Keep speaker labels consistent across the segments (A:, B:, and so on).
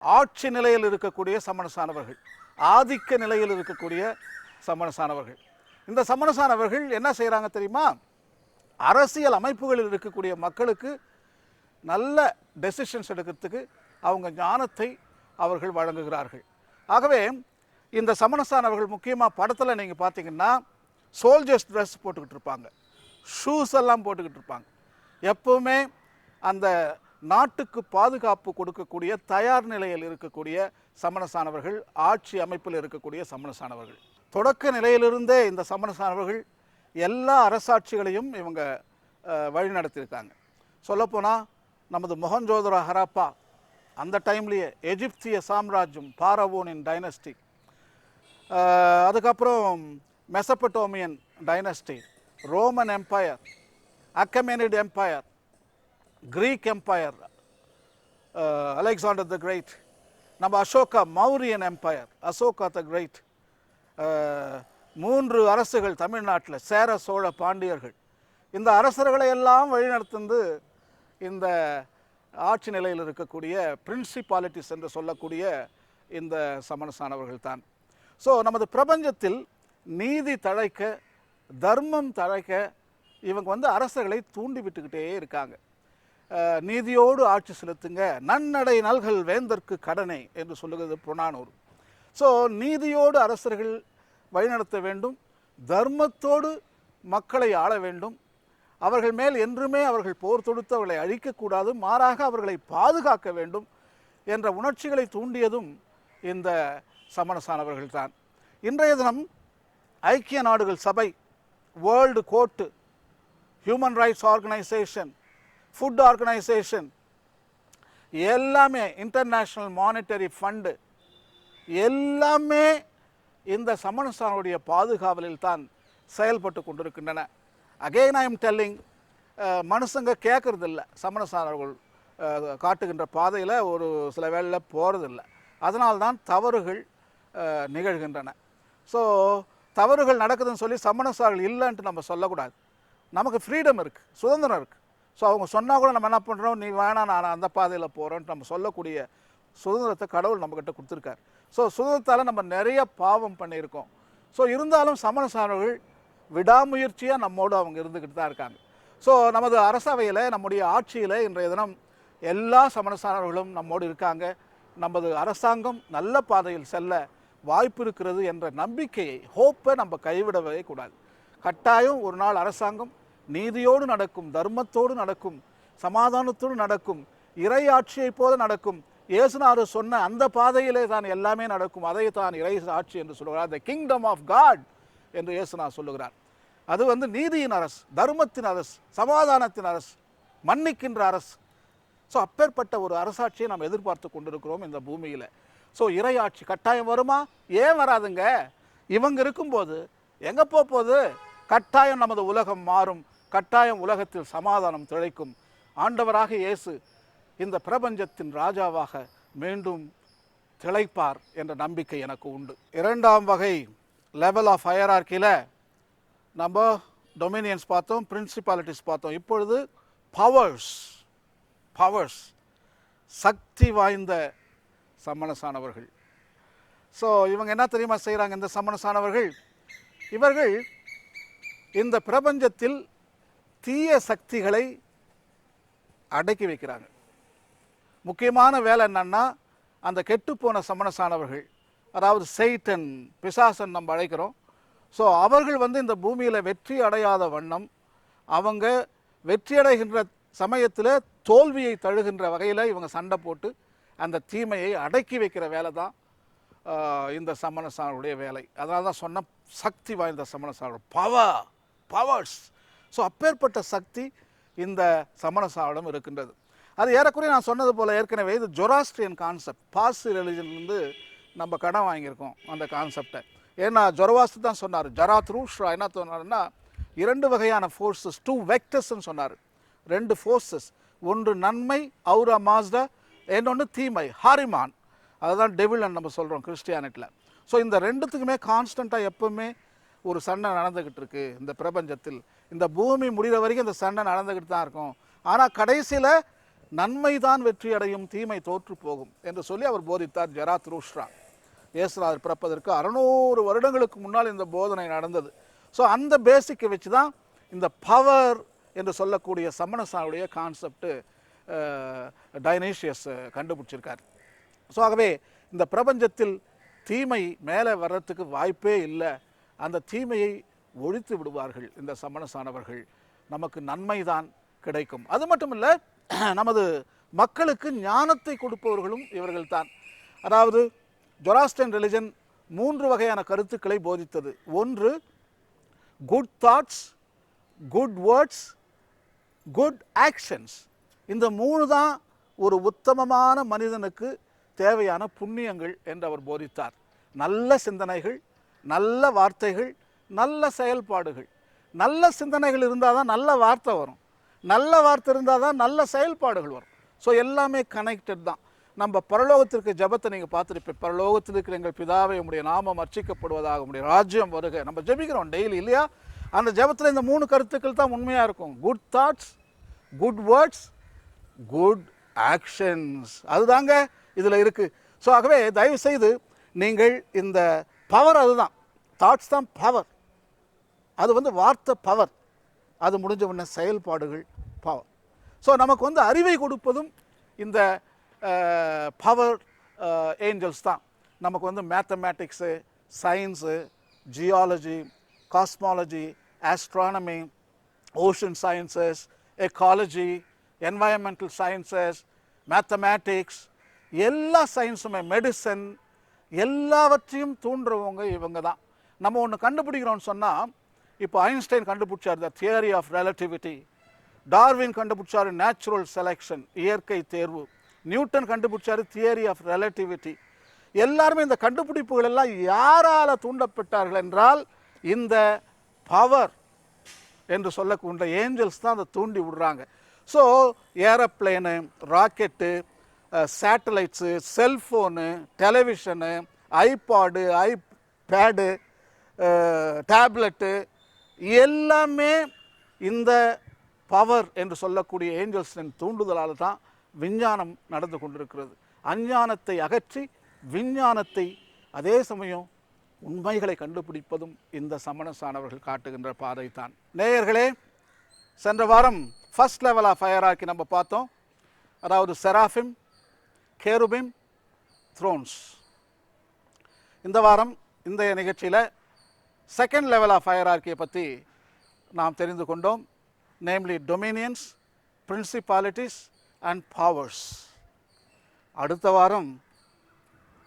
A: ஆட்சி நிலையில் இருக்கக்கூடிய சமணசானவர்கள், ஆதிக்க நிலையில் இருக்கக்கூடிய சமணசானவர்கள். இந்த சமணசானவர்கள் என்ன செய்கிறாங்க தெரியுமா? அரசியல் அமைப்புகளில் இருக்கக்கூடிய மக்களுக்கு நல்ல டெசிஷன்ஸ் எடுக்கிறதுக்கு அவங்க ஞானத்தை அவர்கள் வழங்குகிறார்கள். ஆகவே இந்த சமணசானவர்கள் முக்கியமாக படத்தில் நீங்கள் பார்த்தீங்கன்னா சோல்ஜர்ஸ் ட்ரெஸ் போட்டுக்கிட்டு இருப்பாங்க, ஷூஸ் எல்லாம் போட்டுக்கிட்டு இருப்பாங்க. எப்பவுமே அந்த நாட்டுக்கு பாதுகாப்பு கொடுக்கக்கூடிய தயார் நிலையில் இருக்கக்கூடிய சமணசானவர்கள், ஆட்சி அமைப்பில் இருக்கக்கூடிய சமணசானவர்கள். தொடக்க நிலையிலிருந்தே இந்த சமணசானவர்கள் எல்லா அரசாட்சிகளையும் இவங்க வழிநடத்தியிருக்காங்க. சொல்லப்போனால் நமது மொஹஞ்சோதரோ ஹராப்பா அந்த டைம்லேயே எஜிப்திய சாம்ராஜ்யம், பாரவோனின் டைனஸ்டி, அதுக்கப்புறம் Mesopotamian dynasty, Roman empire, Achaemenid empire, Greek empire, Alexander the great, நம்ம Ashoka Mauryan empire, Ashoka the great, 3 அரசுகள் தமிழ்நாட்டில், சேர சோழ பாண்டியர்கள். இந்த அரசர்களை எல்லாம் வழிநடத்துந்து இந்த ஆட்சி நிலையில் இருக்கக்கூடிய பிரின்சிபாலிட்டிஸ் என்று சொல்லக்கூடிய இந்த சமணசானவர்கள் தான். ஸோ நமது பிரபஞ்சத்தில் நீதி தழைக்க, தர்மம் தழைக்க இவங்க அரசர்களை தூண்டி விட்டுக்கிட்டே இருக்காங்க. நீதியோடு ஆட்சி செலுத்துங்க, நன்னடை நல்கல் வேந்தற்கு கடனை என்று சொல்லுகிறது புறநானூறு. ஸோ நீதியோடு அரசர்கள் வழிநடத்த வேண்டும், தர்மத்தோடு மக்களை ஆள வேண்டும், அவர்கள் மேல் என்றுமே அவர்கள் போர் தொடுத்து அவர்களை அழிக்கக்கூடாது, மாறாக அவர்களை பாதுகாக்க வேண்டும் என்ற உணர்ச்சிகளை தூண்டியதும் இந்த சமணசானவர்கள் தான். இன்றைய தினம் ஐக்கிய நாடுகள் சபை, world court, human rights organisation, food organisation, எல்லாமே இன்டர்நேஷ்னல் மானிட்டரி ஃபண்டு, எல்லாமே இந்த சமணசானவருடைய பாதுகாவலில் தான் செயல்பட்டு கொண்டிருக்கின்றன. அகெயின் ஐ எம் டெல்லிங், மனுஷங்க கேட்கறதில்ல, சமணசானவர்கள் காட்டுகின்ற பாதையில் ஒரு சில வேளையில் போகிறதில்லை. அதனால்தான் தவறுகள் நிகழ்கின்றன. ஸோ தவறுகள் நடக்குதுன்னு சொல்லி சமணசானவர்கள் இல்லைன்ட்டு நம்ம சொல்லக்கூடாது. நமக்கு ஃப்ரீடம் இருக்குது, சுதந்திரம் இருக்குது. ஸோ அவங்க சொன்னால் கூட நம்ம என்ன பண்ணுறோம், நீ வேணாம் நான் அந்த பாதையில் போகிறோன்ட்டு நம்ம சொல்லக்கூடிய சுதந்திரத்தை கடவுள் நம்மக்கிட்ட கொடுத்துருக்கார். ஸோ சுதந்திரத்தால் நம்ம நிறைய பாவம் பண்ணியிருக்கோம். ஸோ இருந்தாலும் சமணசானவர்கள் விடாமுயற்சியாக நம்மோடு அவங்க இருந்துக்கிட்டு தான் இருக்காங்க. ஸோ நமது அரசவையில், நம்முடைய ஆட்சியில் இன்றைய தினம் எல்லா சமணசானவர்களும் நம்மோடு இருக்காங்க. நமது அரசாங்கம் நல்ல பாதையில் செல்ல வாய்ப்பு இருக்கிறது என்ற நம்பிக்கையை, ஹோப்பை நம்ம கைவிடவே கூடாது. கட்டாயம் ஒரு நாள் அரசாங்கம் நீதியோடு நடக்கும், தர்மத்தோடு நடக்கும், சமாதானத்தோடு நடக்கும், இறை ஆட்சியை போல நடக்கும். இயேசுநாதர் சொன்ன அந்த பாதையிலே தான் எல்லாமே நடக்கும். அதை தான் இறை ஆட்சி என்று சொல்கிறார். த கிங்டம் ஆஃப் காட் என்று இயேசுநாதர் சொல்லுகிறார். அது நீதியின் அரசு, தர்மத்தின் அரசு, சமாதானத்தின் அரசு, மன்னிக்கின்ற அரசு. ஸோ அப்பேற்பட்ட ஒரு அரசாட்சியை நாம் எதிர்பார்த்து கொண்டிருக்கிறோம் இந்த பூமியில். ஸோ இறையாட்சி கட்டாயம் வருமா? ஏன் வராதுங்க? இவங்க இருக்கும்போது எங்கே போகுது? கட்டாயம் நமது உலகம் மாறும், கட்டாயம் உலகத்தில் சமாதானம் திளைக்கும். ஆண்டவராக இயேசு இந்த பிரபஞ்சத்தின் ராஜாவாக மீண்டும் திளைப்பார் என்ற நம்பிக்கை எனக்கு உண்டு. 2ஆம் வகை லெவல் ஆஃப் ஹையரார்க்கியில் நம்ம டொமினியன்ஸ் பார்த்தோம், பிரின்சிபாலிட்டிஸ் பார்த்தோம். இப்பொழுது பவர்ஸ், சக்தி வாய்ந்த சமணசானவர்கள். ஸோ இவங்க என்ன தெரியுமா செய்கிறாங்க? இந்த சமணசானவர்கள், இவர்கள் இந்த பிரபஞ்சத்தில் தீய சக்திகளை அடக்கி வைக்கிறாங்க. முக்கியமான வேலை என்னன்னா, அந்த கெட்டுப்போன சமணசானவர்கள், அதாவது செய்டன், பிசாசன் நம்ம அழைக்கிறோம். ஸோ அவர்கள் இந்த பூமியில் வெற்றி அடையாத வண்ணம், அவங்க வெற்றி அடைகின்ற சமயத்தில் தோல்வியை தழுகின்ற வகையில் இவங்க சண்டை போட்டு அந்த தீமையை அடக்கி வைக்கிற வேலை தான் இந்த சமணசானவருடைய வேலை. அதனால தான் சொன்ன சக்தி வாய்ந்த சமணசானவர், பவர்ஸ். ஸோ அப்பேற்பட்ட சக்தி இந்த சமணசானவரிடம் இருக்கின்றது. அது ஏறக்குறைய நான் சொன்னது போல் ஏற்கனவே இது ஜொராஸ்ட்ரியன் கான்செப்ட், பாசி ரிலிஜன்லேருந்து நம்ம கடன் வாங்கியிருக்கோம் அந்த கான்செப்டை. ஏன்னா ஜொரவாஸ்து தான் சொன்னார். ஜராத்ரூஷ்ரா என்ன சொன்னார்னா, 2 வகையான ஃபோர்ஸஸ், 2 வெக்டர்ஸ்ன்னு சொன்னார். 2 ஃபோர்ஸஸ், ஒன்று நன்மை அவுரா மாஸ்டா, இன்னொன்று தீமை ஹாரிமான். அதுதான் டெவில்னு நம்ம சொல்கிறோம் கிறிஸ்டியானிட்டியில். ஸோ இந்த ரெண்டுத்துக்குமே கான்ஸ்டண்ட்டாக எப்பவுமே ஒரு சண்டை நடந்துக்கிட்டு இருக்குது இந்த பிரபஞ்சத்தில். இந்த பூமி முடிகிற வரைக்கும் இந்த சண்டை நடந்துக்கிட்டு தான் இருக்கும். ஆனால் கடைசியில் நன்மைதான் வெற்றி அடையும், தீமை தோற்று போகும் என்று சொல்லி அவர் போதித்தார். ஜராத்ரூஷ்ட்ரா இயேசுநாதர் பிறப்பதற்கு 600 வருடங்களுக்கு முன்னால் இந்த போதனை நடந்தது. ஸோ அந்த பேசிக்கை வச்சு தான் இந்த பவர் என்று சொல்லக்கூடிய சமணசாவுடைய கான்செப்ட் டைனேஷியஸ் கண்டுபிடிச்சிருக்கார். ஸோ ஆகவே இந்த பிரபஞ்சத்தில் தீமை மேலே வர்றதுக்கு வாய்ப்பே இல்லை. அந்த தீமையை ஒழித்து விடுவார்கள் இந்த சமணசானவர்கள். நமக்கு நன்மை தான் கிடைக்கும். அது மட்டும் இல்லை, நமது மக்களுக்கு ஞானத்தை கொடுப்பவர்களும் இவர்கள் தான். அதாவது ஜொராஸ்ட்ரியன் ரிலிஜன் 3 வகையான கருத்துக்களை போதித்தது. ஒன்று, good thoughts, good words, good actions. இந்த 3 தான் ஒரு உத்தமமான மனிதனுக்கு தேவையான புண்ணியங்கள் என்று அவர் போதித்தார். நல்ல சிந்தனைகள், நல்ல வார்த்தைகள், நல்ல செயல்பாடுகள். நல்ல சிந்தனைகள் இருந்தால் தான் நல்ல வார்த்தை வரும், நல்ல வார்த்தை இருந்தால் தான் நல்ல செயல்பாடுகள் வரும். ஸோ எல்லாமே கனெக்டட் தான். நம்ம பரலோகத்திற்கு ஜபத்தை நீங்கள் பார்த்துருப்பேன். பரலோகத்தில் இருக்கிற எங்கள் பிதாவை உம்முடைய நாமம் அர்ச்சிக்கப்படுவதாக, உம்முடைய ராஜ்யம் வருக. நம்ம ஜபிக்கிறோம் டெய்லி இல்லையா? அந்த ஜபத்தில் இந்த 3 கருத்துக்கள் தான் உண்மையாக இருக்கும். Good thoughts, good words, good actions. அதுதாங்க இதில் இருக்குது. ஸோ ஆகவே தயவுசெய்து நீங்கள் இந்த பவர், அதுதான் தாட்ஸ் தான் பவர். அது வார்த்தை பவர். அது முடிஞ்ச உடனே செயல்பாடுகள் பவர். ஸோ நமக்கு அறிவை கொடுப்பதும் இந்த பவர் ஏஞ்சல்ஸ் தான். நமக்கு mathematics, science, geology, cosmology, astronomy, ocean sciences, ecology, environmental sciences, mathematics, எல்லா சயின்ஸுமே, மெடிசன், எல்லாவற்றையும் தூண்டுறவங்க இவங்க தான். நம்ம ஒன்று கண்டுபிடிக்கிறோன்னு சொன்னால், இப்போ ஐன்ஸ்டைன் கண்டுபிடிச்சார் the theory of relativity, Darwin கண்டுபிடிச்சார் நேச்சுரல் செலெக்ஷன், இயற்கை தேர்வு, நியூட்டன் கண்டுபிடிச்சார் தியரி ஆஃப் ரிலேட்டிவிட்டி. எல்லாருமே இந்த கண்டுபிடிப்புகள் எல்லாம் யாரால் தூண்டப்பட்டார்கள் என்றால் இந்த பவர் என்று சொல்லக்கூடிய ஏஞ்சல்ஸ் தான் அதை தூண்டி விடுறாங்க. So aeroplane, rocket, satellites, cellphone, television, iPad, iPad, tablet எல்லாமே இந்த பவர் என்று சொல்லக்கூடிய ஏஞ்சல்ஸின் தூண்டுதலால் தான் விஞ்ஞானம் நடந்து கொண்டிருக்கிறது. அஞ்ஞானத்தை அகற்றி விஞ்ஞானத்தை, அதே சமயம் உண்மைகளை கண்டுபிடிப்பதும் இந்த சமணசானவர்கள் காட்டுகின்ற பாதை தான். நேயர்களே, சென்ற வாரம் ஃபர்ஸ்ட் லெவல் ஆஃப் ஹையரார்க்கி நம்ம பார்த்தோம். அதாவது செராஃபிம், கேருபிம், த்ரோன்ஸ். இந்த வாரம் இந்த நிகழ்ச்சியில் செகண்ட் லெவல் ஆஃப் ஹையரார்க்கியை பற்றி நாம் தெரிந்து கொண்டோம். Namely dominions, principalities and powers. அடுத்த வாரம்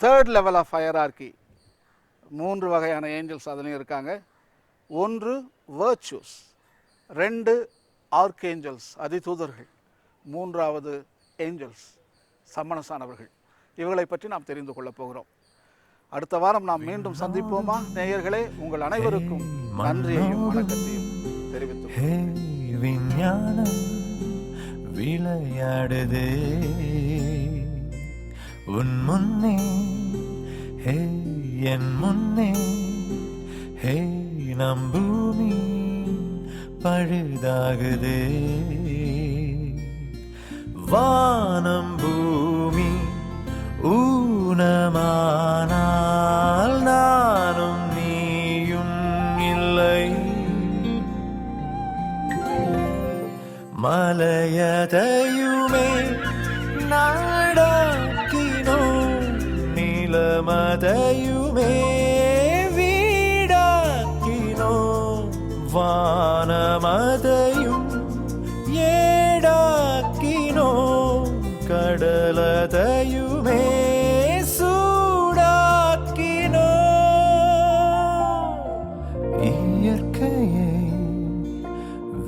A: தேர்ட் லெவல் ஆஃப் ஹையரார்க்கி. 3 வகையான ஏஞ்சல்ஸ் அதுலேயும் இருக்காங்க. 1 வேர்ச்சுஸ், 2 ஆர்க்ஏஞ்சல்ஸ் அதிதூதர்கள், 3வது ஏஞ்சல்ஸ் சமணசானவர்கள். இவர்களை பற்றி நாம் தெரிந்து கொள்ளப் போகிறோம். அடுத்த வாரம் நாம் மீண்டும் சந்திப்போமா? நேயர்களே, உங்கள் அனைவருக்கும் நன்றியையும் வணக்கத்தையும் தெரிவித்து
B: விஞ்ஞானம் விளையாடுதே உன் முன்னே, ஹே என் முன்னே, ஹே நம் பூமி பழுதாகுதே. வானம் பூமி ஊனமானால் நானும் நீயும் இல்லை. மலையதையுமே நாடாக்கினோ, நிலமதையுமே வீடாக்கினோ, வானமதையும் ஏடாக்கினோ, கடலதையுமே சூடாக்கினோ. இயற்கையை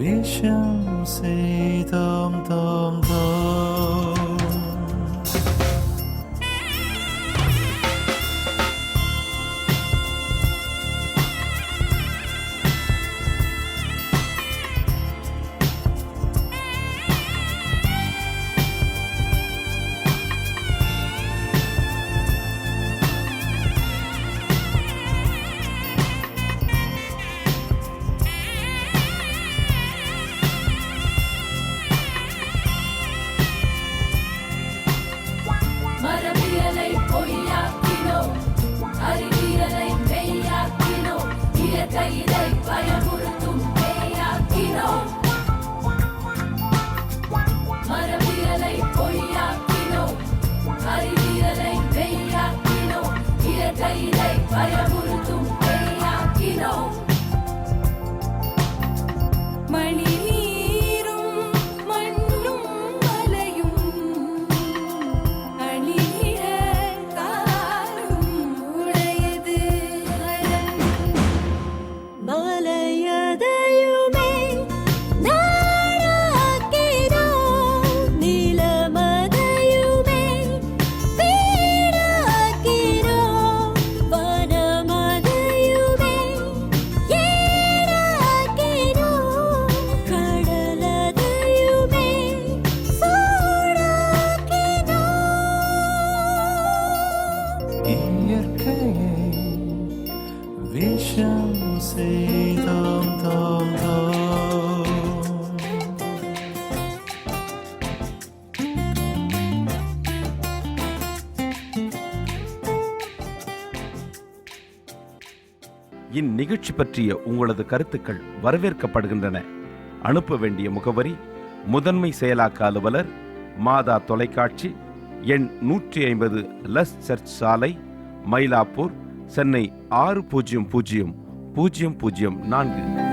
B: விஷம் செய்தோம் தோம் தோம். இயற்கையை விஷம் செய்தோம் தோம் தோம்.
C: இந்நிகழ்ச்சி பற்றிய உங்களது கருத்துக்கள் வரவேற்கப்படுகின்றன. அனுப்ப வேண்டிய முகவரி: முதன்மை செயலாக்க அலுவலர், மாதா தொலைக்காட்சி, எண் 150 லஸ் சர்ச் சாலை, மயிலாப்பூர், சென்னை 600004.